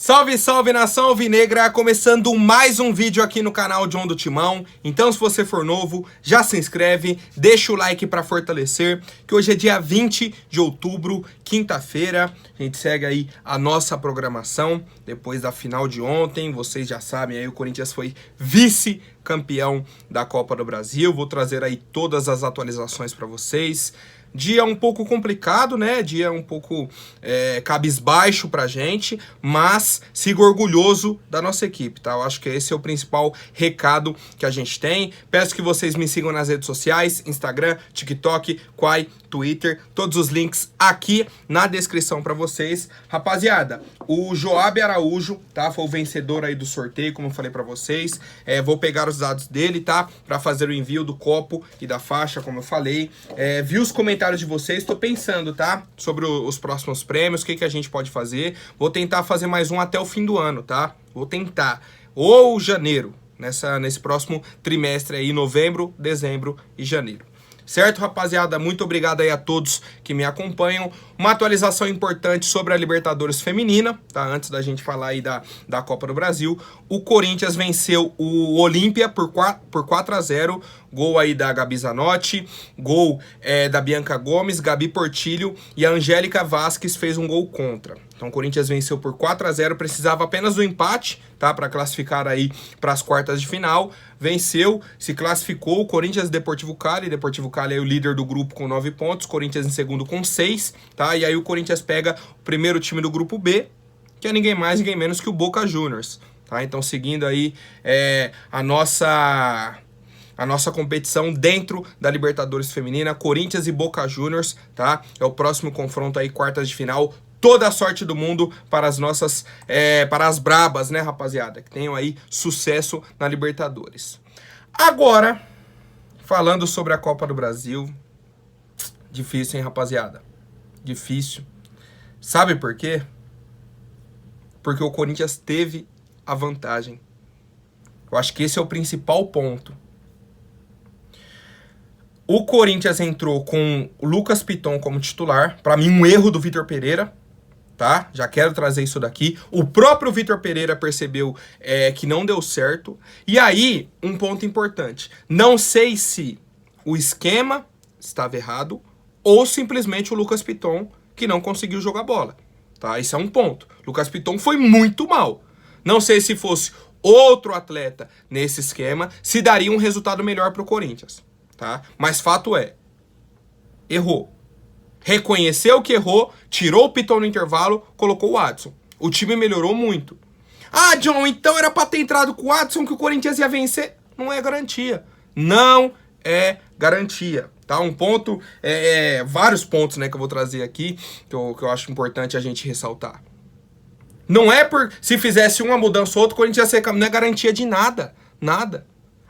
Salve, salve, nação alvinegra! Começando mais um vídeo aqui no canal John do Timão. Então, se você for novo, já se inscreve, deixa o like para fortalecer, que hoje é dia 20 de outubro, quinta-feira. A gente segue aí a nossa programação, depois da final de ontem. Vocês já sabem, aí o Corinthians foi vice-campeão da Copa do Brasil. Vou trazer aí todas as atualizações para vocês. Dia um pouco complicado, né? Dia um pouco cabisbaixo pra gente, mas sigo orgulhoso da nossa equipe, tá? Eu acho que esse é o principal recado que a gente tem. Peço que vocês me sigam nas redes sociais, Instagram, TikTok, Quai, Twitter, todos os links aqui na descrição pra vocês. Rapaziada, o Joab Araújo, tá? Foi o vencedor aí do sorteio, como eu falei pra vocês. Vou pegar os dados dele, tá? Pra fazer o envio do copo e da faixa, como eu falei. Vi os comentários de vocês, tô pensando, tá? Sobre os próximos prêmios, o que a gente pode fazer. Vou tentar fazer mais um até o fim do ano, tá? Vou tentar. Ou janeiro, nesse próximo trimestre aí, novembro, dezembro e janeiro. Certo, rapaziada? Muito obrigado aí a todos que me acompanham. Uma atualização importante sobre a Libertadores feminina, tá? Antes da gente falar aí da Copa do Brasil. O Corinthians venceu o Olímpia por 4-0. Gol aí da Gabi Zanotti, gol da Bianca Gomes, Gabi Portilho e a Angélica Vasquez fez um gol contra. Então o Corinthians venceu por 4-0, precisava apenas do empate, tá? Para classificar aí para as quartas de final. Venceu, se classificou o Corinthians e Deportivo Cali. Deportivo Cali é o líder do grupo com 9 pontos, Corinthians em segundo com 6, tá? E aí o Corinthians pega o primeiro time do grupo B, que é ninguém mais, ninguém menos que o Boca Juniors, tá? Então seguindo aí a nossa competição dentro da Libertadores feminina, Corinthians e Boca Juniors, tá? É o próximo confronto aí, quartas de final. Toda a sorte do mundo para as nossas, para as brabas, né, rapaziada? Que tenham aí sucesso na Libertadores. Agora, falando sobre a Copa do Brasil, difícil, hein, rapaziada? Difícil. Sabe por quê? Porque o Corinthians teve a vantagem. Eu acho que esse é o principal ponto. O Corinthians entrou com o Lucas Piton como titular. Para mim, um erro do Vitor Pereira, tá? Já quero trazer isso daqui. O próprio Vitor Pereira percebeu que não deu certo. E aí, um ponto importante. Não sei se o esquema estava errado ou simplesmente o Lucas Piton que não conseguiu jogar bola, tá? Esse é um ponto. Lucas Piton foi muito mal. Não sei se fosse outro atleta nesse esquema, se daria um resultado melhor para o Corinthians, tá? Mas fato é, errou. Reconheceu que errou, tirou o Piton no intervalo, colocou o Adson. O time melhorou muito. Ah, John, então era pra ter entrado com o Adson que o Corinthians ia vencer? Não é garantia. Não é garantia, tá? Um ponto, vários pontos, né, que eu vou trazer aqui, que eu acho importante a gente ressaltar. Não é por se fizesse uma mudança ou outra, o Corinthians ia ser, não é garantia de nada, nada.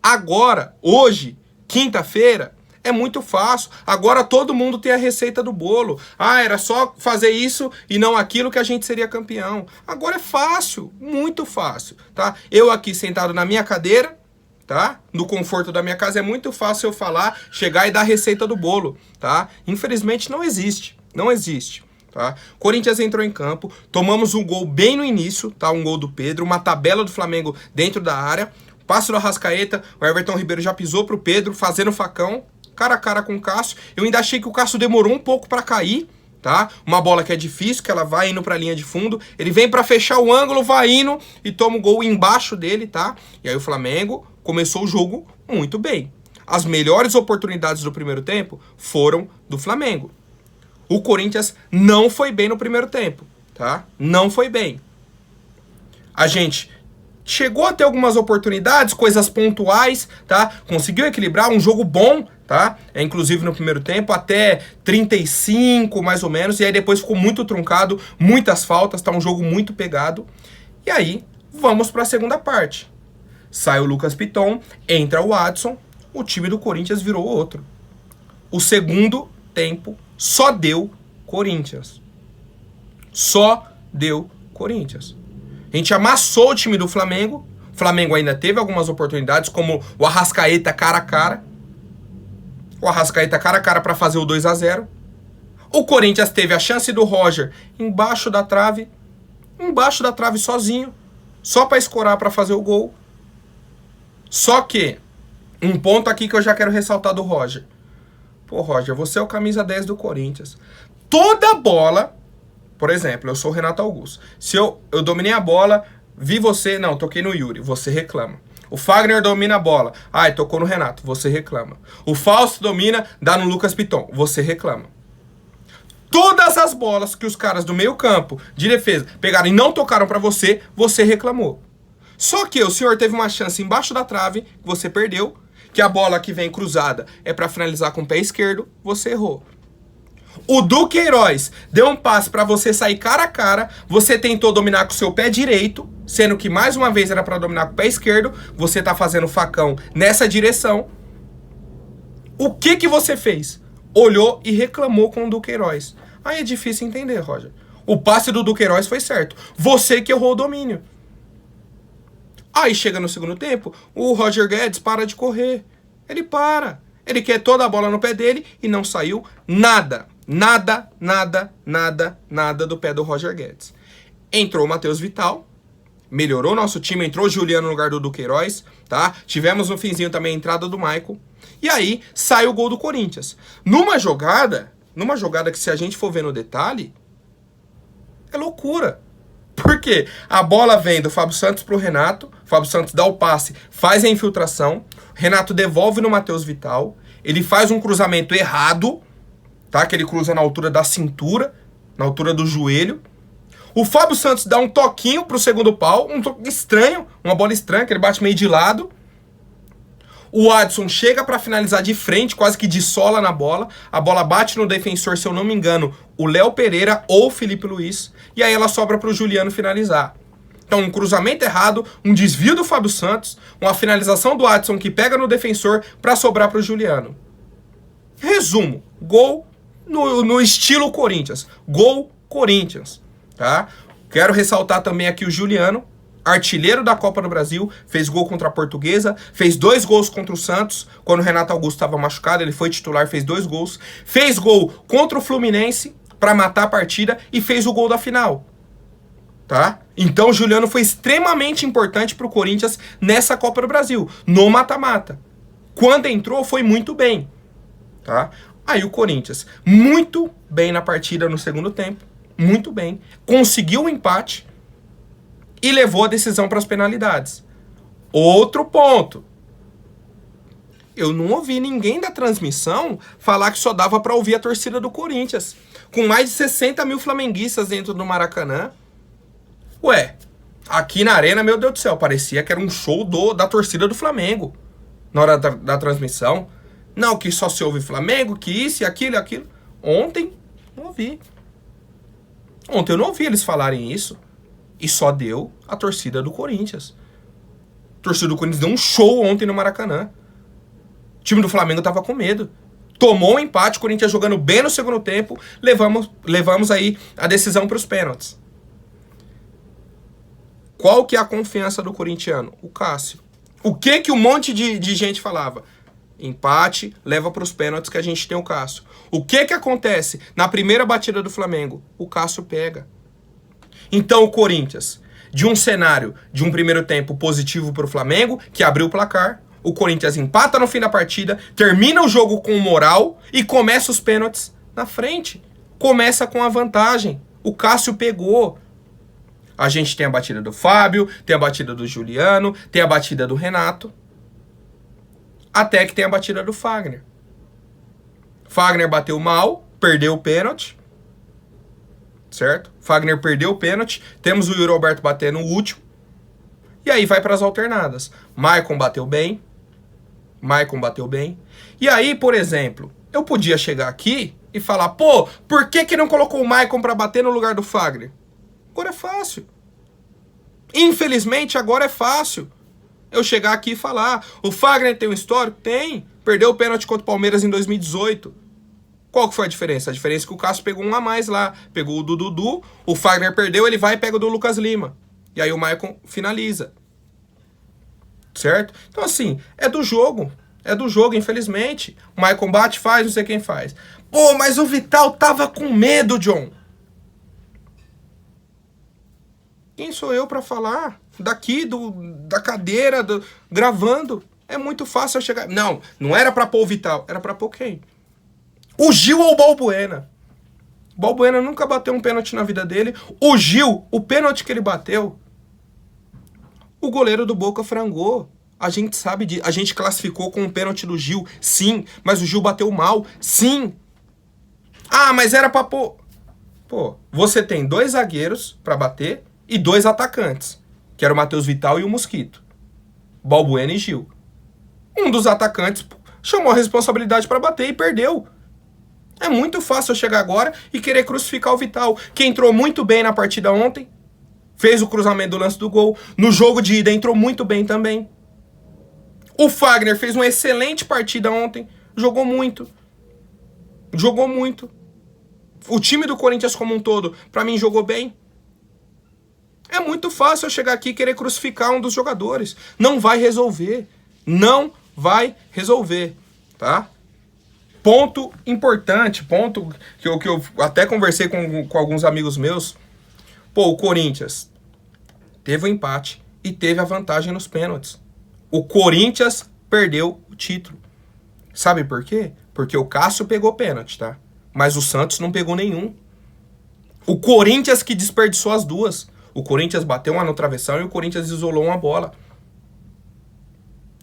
Agora, hoje, quinta-feira, é muito fácil. Agora todo mundo tem a receita do bolo. Ah, era só fazer isso e não aquilo que a gente seria campeão. Agora é fácil, muito fácil, tá? Eu aqui sentado na minha cadeira, tá? No conforto da minha casa, é muito fácil eu falar, chegar e dar a receita do bolo, tá? Infelizmente não existe, não existe, tá? Corinthians entrou em campo, tomamos um gol bem no início, tá? Um gol do Pedro, uma tabela do Flamengo dentro da área, passe do Arrascaeta, o Everton Ribeiro já pisou pro Pedro, fazendo facão, cara a cara com o Cássio. Eu ainda achei que o Cássio demorou um pouco pra cair, tá? Uma bola que é difícil, que ela vai indo pra linha de fundo. Ele vem pra fechar o ângulo, vai indo e toma o gol embaixo dele, tá? E aí o Flamengo começou o jogo muito bem. As melhores oportunidades do primeiro tempo foram do Flamengo. O Corinthians não foi bem no primeiro tempo, tá? Não foi bem. A gente chegou a ter algumas oportunidades, coisas pontuais, tá? Conseguiu equilibrar um jogo bom, tá? Inclusive no primeiro tempo, até 35 mais ou menos, e aí depois ficou muito truncado, muitas faltas, tá um jogo muito pegado. E aí, vamos para a segunda parte. Sai o Lucas Piton, entra o Adson, o time do Corinthians virou outro. O segundo tempo só deu Corinthians. Só deu Corinthians. A gente amassou o time do Flamengo. O Flamengo ainda teve algumas oportunidades, como o Arrascaeta cara a cara. O Arrascaeta cara a cara para fazer o 2-0. O Corinthians teve a chance do Roger embaixo da trave. embaixo da trave sozinho, só para escorar, para fazer o gol. Só que, um ponto aqui que eu já quero ressaltar do Roger. Pô, Roger, você é o camisa 10 do Corinthians. Toda bola, por exemplo, eu sou o Renato Augusto. Se eu dominei a bola, vi você, não, toquei no Yuri, você reclama. O Fagner domina a bola, tocou no Renato, você reclama. O Fausto domina, dá no Lucas Piton, você reclama. Todas as bolas que os caras do meio campo, de defesa, pegaram e não tocaram pra você, você reclamou. Só que o senhor teve uma chance embaixo da trave, que você perdeu, que a bola que vem cruzada é pra finalizar com o pé esquerdo, você errou. O Duqueiroz deu um passe pra você sair cara a cara, você tentou dominar com o seu pé direito, sendo que mais uma vez era pra dominar com o pé esquerdo, você tá fazendo facão nessa direção. O que você fez? Olhou e reclamou com o Duqueiroz. Aí é difícil entender, Roger. O passe do Duqueiroz foi certo. Você que errou o domínio. Aí chega no segundo tempo, o Roger Guedes para de correr. Ele para. Ele quer toda a bola no pé dele e não saiu nada. Nada do pé do Roger Guedes. Entrou o Matheus Vital, melhorou o nosso time, entrou o Juliano no lugar do Duqueiroz, tá? Tivemos no finzinho também a entrada do Maicon. E aí sai o gol do Corinthians. Numa jogada que se a gente for ver no detalhe, é loucura. Por quê? A bola vem do Fábio Santos pro Renato, o Fábio Santos dá o passe, faz a infiltração, Renato devolve no Matheus Vital, ele faz um cruzamento errado, tá? Que ele cruza na altura da cintura, na altura do joelho. O Fábio Santos dá um toquinho pro segundo pau, um toque estranho, uma bola estranha, que ele bate meio de lado. O Adson chega para finalizar de frente, quase que de sola na bola. A bola bate no defensor, se eu não me engano, o Léo Pereira ou o Felipe Luiz. E aí ela sobra para o Juliano finalizar. Então, um cruzamento errado, um desvio do Fábio Santos, uma finalização do Adson que pega no defensor para sobrar para o Juliano. Resumo, gol no estilo Corinthians. Gol Corinthians, tá? Quero ressaltar também aqui o Juliano, artilheiro da Copa do Brasil, fez gol contra a Portuguesa, fez 2 gols contra o Santos, quando o Renato Augusto estava machucado, ele foi titular, fez 2 gols, fez gol contra o Fluminense para matar a partida e fez o gol da final, tá? Então o Juliano foi extremamente importante para o Corinthians nessa Copa do Brasil, no mata-mata. Quando entrou, foi muito bem, tá? Aí o Corinthians, muito bem na partida no segundo tempo, muito bem, conseguiu o empate e levou a decisão para as penalidades. Outro ponto. Eu não ouvi ninguém da transmissão falar que só dava para ouvir a torcida do Corinthians. Com mais de 60 mil flamenguistas dentro do Maracanã. Ué, aqui na arena, meu Deus do céu, parecia que era um show da torcida do Flamengo. Na hora da transmissão. Não, que só se ouve Flamengo, que isso e aquilo e aquilo. Ontem, não ouvi. Ontem eu não ouvi eles falarem isso. E só deu a torcida do Corinthians. A torcida do Corinthians deu um show ontem no Maracanã. O time do Flamengo tava com medo. Tomou um empate, o Corinthians jogando bem no segundo tempo. Levamos aí a decisão para os pênaltis. Qual que é a confiança do corintiano? O Cássio. O que um monte de gente falava? Empate, leva para os pênaltis que a gente tem o Cássio. O que acontece? Na primeira batida do Flamengo, o Cássio pega. Então o Corinthians, de um cenário de um primeiro tempo positivo para o Flamengo, que abriu o placar, o Corinthians empata no fim da partida, termina o jogo com moral e começa os pênaltis na frente. Começa com a vantagem. O Cássio pegou. A gente tem a batida do Fábio, tem a batida do Juliano, tem a batida do Renato. Até que tem a batida do Fagner. Fagner bateu mal, perdeu o pênalti. Certo? Fagner perdeu o pênalti. Temos o Yuri Alberto batendo o último. E aí vai para as alternadas. Maicon bateu bem. E aí, por exemplo, eu podia chegar aqui e falar, pô, por que não colocou o Maicon para bater no lugar do Fagner? Agora é fácil. Infelizmente, agora é fácil. Eu chegar aqui e falar, o Fagner tem um histórico? Tem. Perdeu o pênalti contra o Palmeiras em 2018. Qual que foi a diferença? A diferença é que o Cássio pegou um a mais lá. Pegou o do Dudu, o Fagner perdeu, ele vai e pega o do Lucas Lima. E aí o Maicon finaliza. Certo? Então assim, é do jogo, infelizmente. O Maicon bate, faz, não sei quem faz. Pô, mas o Vital tava com medo, John. Quem sou eu para falar? Daqui, da cadeira, gravando. É muito fácil eu chegar... Não, não era pra pôr o Vital. Era pra pôr quem? O Gil ou o Balbuena? O Balbuena nunca bateu um pênalti na vida dele. O Gil, o pênalti que ele bateu, o goleiro do Boca frangou. A gente sabe disso. A gente classificou com um pênalti do Gil, sim. Mas o Gil bateu mal, sim. Ah, mas era pra pôr... Pô, você tem 2 zagueiros pra bater e 2 atacantes. Que era o Matheus Vital e o Mosquito. Balbuena e Gil. Um dos atacantes chamou a responsabilidade pra bater e perdeu. É muito fácil eu chegar agora e querer crucificar o Vital, que entrou muito bem na partida ontem. Fez o cruzamento do lance do gol. No jogo de ida entrou muito bem também. O Fagner fez uma excelente partida ontem. Jogou muito. Jogou muito. O time do Corinthians como um todo, pra mim, jogou bem. É muito fácil eu chegar aqui e querer crucificar um dos jogadores. Não vai resolver. Não vai resolver, tá? Ponto importante, ponto que eu até conversei com alguns amigos meus. Pô, o Corinthians teve o empate e teve a vantagem nos pênaltis. O Corinthians perdeu o título. Sabe por quê? Porque o Cássio pegou pênalti, tá? Mas o Santos não pegou nenhum. O Corinthians que desperdiçou as duas. O Corinthians bateu uma no travessão e o Corinthians isolou uma bola.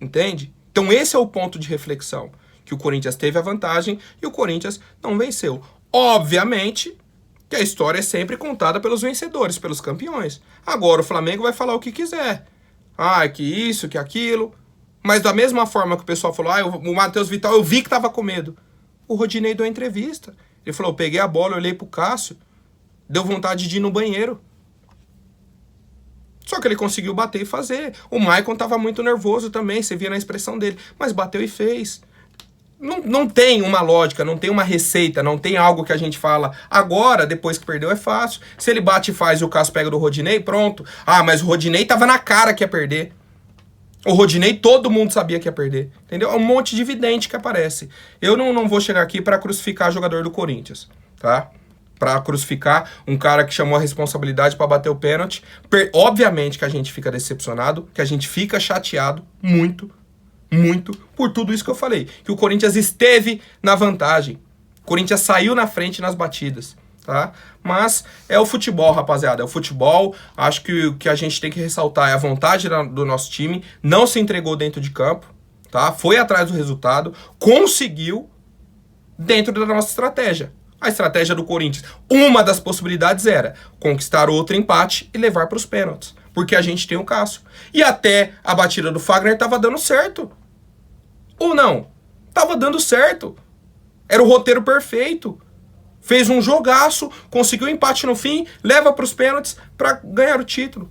Entende? Então esse é o ponto de reflexão. Que o Corinthians teve a vantagem e o Corinthians não venceu. Obviamente que a história é sempre contada pelos vencedores, pelos campeões. Agora o Flamengo vai falar o que quiser. Ah, que isso, que aquilo. Mas da mesma forma que o pessoal falou, o Matheus Vital, eu vi que tava com medo. O Rodinei deu a entrevista. Ele falou, eu peguei a bola, eu olhei pro Cássio, deu vontade de ir no banheiro. Só que ele conseguiu bater e fazer. O Maicon tava muito nervoso também, você via na expressão dele. Mas bateu e fez. Não tem uma lógica, não tem uma receita, não tem algo que a gente fala. Agora, depois que perdeu, é fácil. Se ele bate e faz e o Cássio pega do Rodinei, pronto. Ah, mas o Rodinei tava na cara que ia perder. O Rodinei, todo mundo sabia que ia perder. Entendeu? É um monte de vidente que aparece. Eu não vou chegar aqui para crucificar jogador do Corinthians, tá? Para crucificar um cara que chamou a responsabilidade para bater o pênalti. Obviamente que a gente fica decepcionado, que a gente fica chateado, muito, por tudo isso que eu falei. Que o Corinthians esteve na vantagem. O Corinthians saiu na frente nas batidas, tá? Mas é o futebol, rapaziada. É o futebol. Acho que o que a gente tem que ressaltar é a vontade do nosso time. Não se entregou dentro de campo, tá? Foi atrás do resultado. Conseguiu dentro da nossa estratégia. A estratégia do Corinthians, uma das possibilidades era conquistar outro empate e levar para os pênaltis. Porque a gente tem o Cássio. E até a batida do Fagner estava dando certo. Ou não? Tava dando certo. Era o roteiro perfeito. Fez um jogaço, conseguiu um empate no fim, leva para os pênaltis para ganhar o título.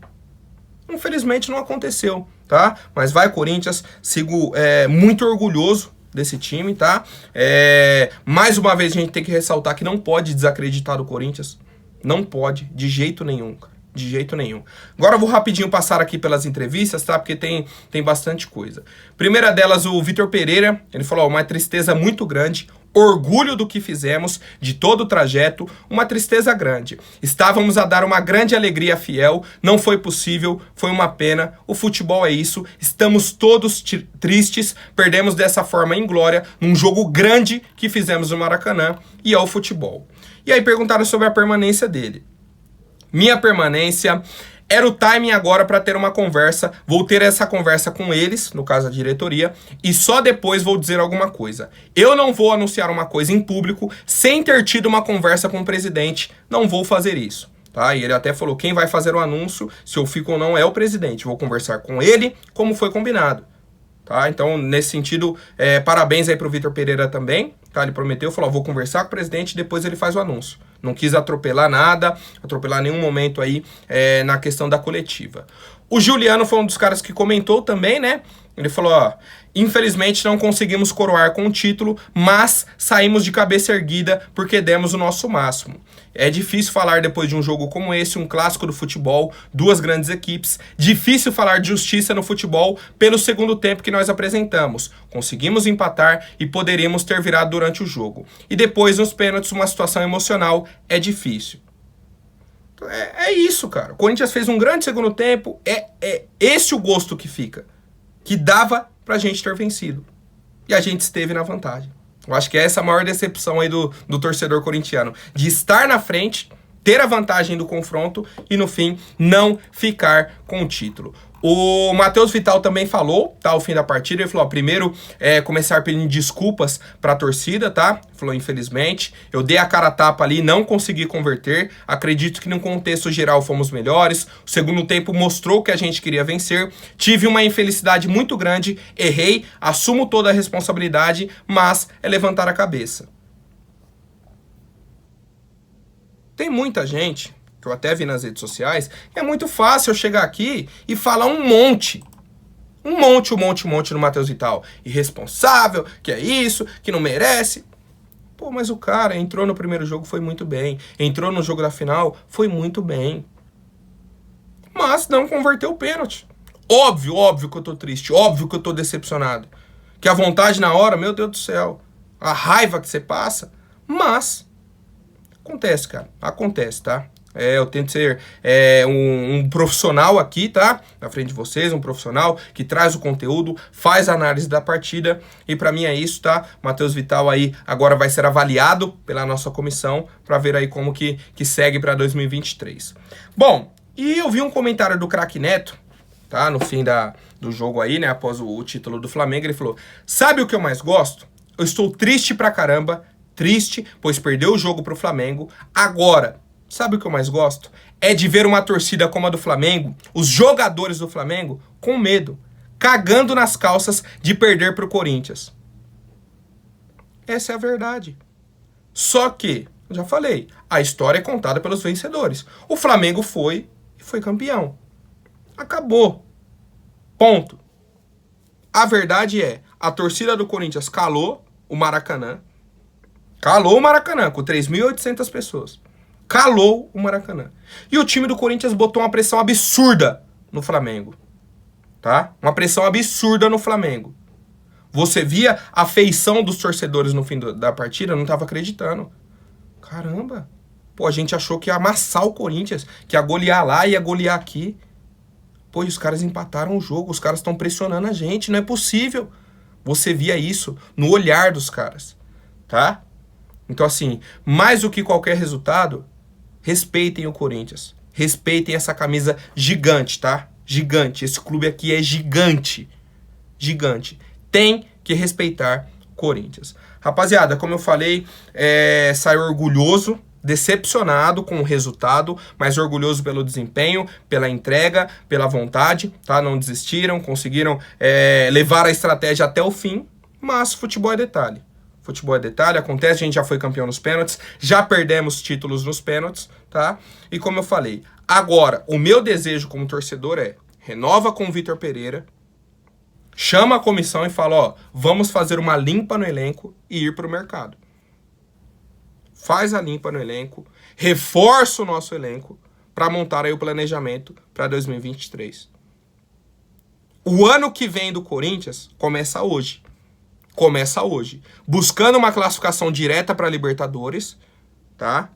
Infelizmente não aconteceu, tá? Mas vai Corinthians, sigo muito orgulhoso desse time, tá? Mais uma vez a gente tem que ressaltar que não pode desacreditar do Corinthians. Não pode, de jeito nenhum, cara. De jeito nenhum. Agora eu vou rapidinho passar aqui pelas entrevistas, tá? Porque tem bastante coisa. Primeira delas, o Vitor Pereira. Ele falou, uma tristeza muito grande. Orgulho do que fizemos, de todo o trajeto. Uma tristeza grande. Estávamos a dar uma grande alegria a Fiel. Não foi possível, foi uma pena. O futebol é isso. Estamos todos tristes. Perdemos dessa forma inglória num jogo grande que fizemos no Maracanã. E é o futebol. E aí perguntaram sobre a permanência dele. Minha permanência era o timing agora para ter uma conversa. Vou ter essa conversa com eles, no caso a diretoria, e só depois vou dizer alguma coisa. Eu não vou anunciar uma coisa em público sem ter tido uma conversa com o presidente. Não vou fazer isso, tá? E ele até falou, quem vai fazer o anúncio, se eu fico ou não, é o presidente. Vou conversar com ele, como foi combinado. Tá? Então, nesse sentido, parabéns aí pro Vitor Pereira também. Tá? Ele prometeu, falou, vou conversar com o presidente e depois ele faz o anúncio. Não quis atropelar nada, atropelar nenhum momento aí na questão da coletiva. O Juliano foi um dos caras que comentou também, né? Ele falou, ó, infelizmente não conseguimos coroar com o título, mas saímos de cabeça erguida porque demos o nosso máximo. É difícil falar depois de um jogo como esse, um clássico do futebol, duas grandes equipes. Difícil falar de justiça no futebol pelo segundo tempo que nós apresentamos. Conseguimos empatar e poderíamos ter virado durante o jogo. E depois, nos pênaltis, uma situação emocional é difícil. É isso, cara. O Corinthians fez um grande segundo tempo. É esse o gosto que fica. Que dava pra gente ter vencido. E a gente esteve na vantagem. Eu acho que é essa a maior decepção aí do torcedor corintiano. De estar na frente, ter a vantagem do confronto e, no fim, não ficar com o título. O Matheus Vital também falou, tá, ao fim da partida, ele falou, ó, primeiro, começar pedindo desculpas pra torcida, tá? Falou, infelizmente, eu dei a cara a tapa ali, não consegui converter, acredito que no contexto geral fomos melhores, o segundo tempo mostrou que a gente queria vencer, tive uma infelicidade muito grande, errei, assumo toda a responsabilidade, mas é levantar a cabeça. Tem muita gente, que eu até vi nas redes sociais, é muito fácil eu chegar aqui e falar um monte no Matheus Vital. Irresponsável, que é isso, que não merece. Pô, mas o cara entrou no primeiro jogo, foi muito bem. Entrou no jogo da final, foi muito bem. Mas não converteu o pênalti. Óbvio que eu tô triste, óbvio que eu tô decepcionado. Que a vontade na hora, meu Deus do céu, a raiva que você passa, mas acontece, cara, acontece, tá? Eu tento ser um profissional aqui, tá? Na frente de vocês, um profissional que traz o conteúdo, faz a análise da partida. E pra mim é isso, tá? Matheus Vital aí agora vai ser avaliado pela nossa comissão pra ver aí como que segue pra 2023. Bom, e eu vi um comentário do Craque Neto, tá? No fim do jogo aí, né? Após o título do Flamengo, ele falou: sabe o que eu mais gosto? Eu estou triste pra caramba, triste, pois perdeu o jogo pro Flamengo. Agora, sabe o que eu mais gosto? É de ver uma torcida como a do Flamengo, os jogadores do Flamengo, com medo, cagando nas calças de perder pro Corinthians. Essa é a verdade. Só que, eu já falei, a história é contada pelos vencedores. O Flamengo foi e foi campeão. Acabou. Ponto. A verdade é, a torcida do Corinthians calou o Maracanã. Calou o Maracanã com 3.800 pessoas. Calou o Maracanã. E o time do Corinthians botou uma pressão absurda no Flamengo. Tá? Uma pressão absurda no Flamengo. Você via a feição dos torcedores no fim da partida, não tava acreditando. Caramba. Pô, a gente achou que ia amassar o Corinthians, que ia golear lá e ia golear aqui. Pô, e os caras empataram o jogo, os caras estão pressionando a gente, não é possível. Você via isso no olhar dos caras, tá? Então, assim, mais do que qualquer resultado, respeitem o Corinthians. Respeitem essa camisa gigante, tá? Gigante. Esse clube aqui é gigante. Gigante. Tem que respeitar o Corinthians. Rapaziada, como eu falei, saio orgulhoso, decepcionado com o resultado, mas orgulhoso pelo desempenho, pela entrega, pela vontade, tá? Não desistiram, conseguiram levar a estratégia até o fim, mas futebol é detalhe. Futebol é detalhe, acontece, a gente já foi campeão nos pênaltis, já perdemos títulos nos pênaltis, tá? E como eu falei, agora, o meu desejo como torcedor renova com o Vitor Pereira, chama a comissão e fala, ó, vamos fazer uma limpa no elenco e ir pro mercado. Faz a limpa no elenco, reforça o nosso elenco para montar aí o planejamento para 2023. O ano que vem do Corinthians começa hoje. Começa hoje. Buscando uma classificação direta para Libertadores, tá?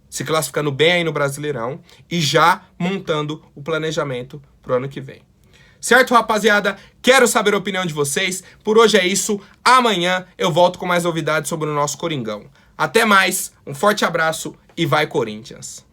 Se classificando bem aí no Brasileirão e já montando o planejamento pro ano que vem. Certo, rapaziada? Quero saber a opinião de vocês. Por hoje é isso. Amanhã eu volto com mais novidades sobre o nosso Coringão. Até mais, um forte abraço e vai Corinthians!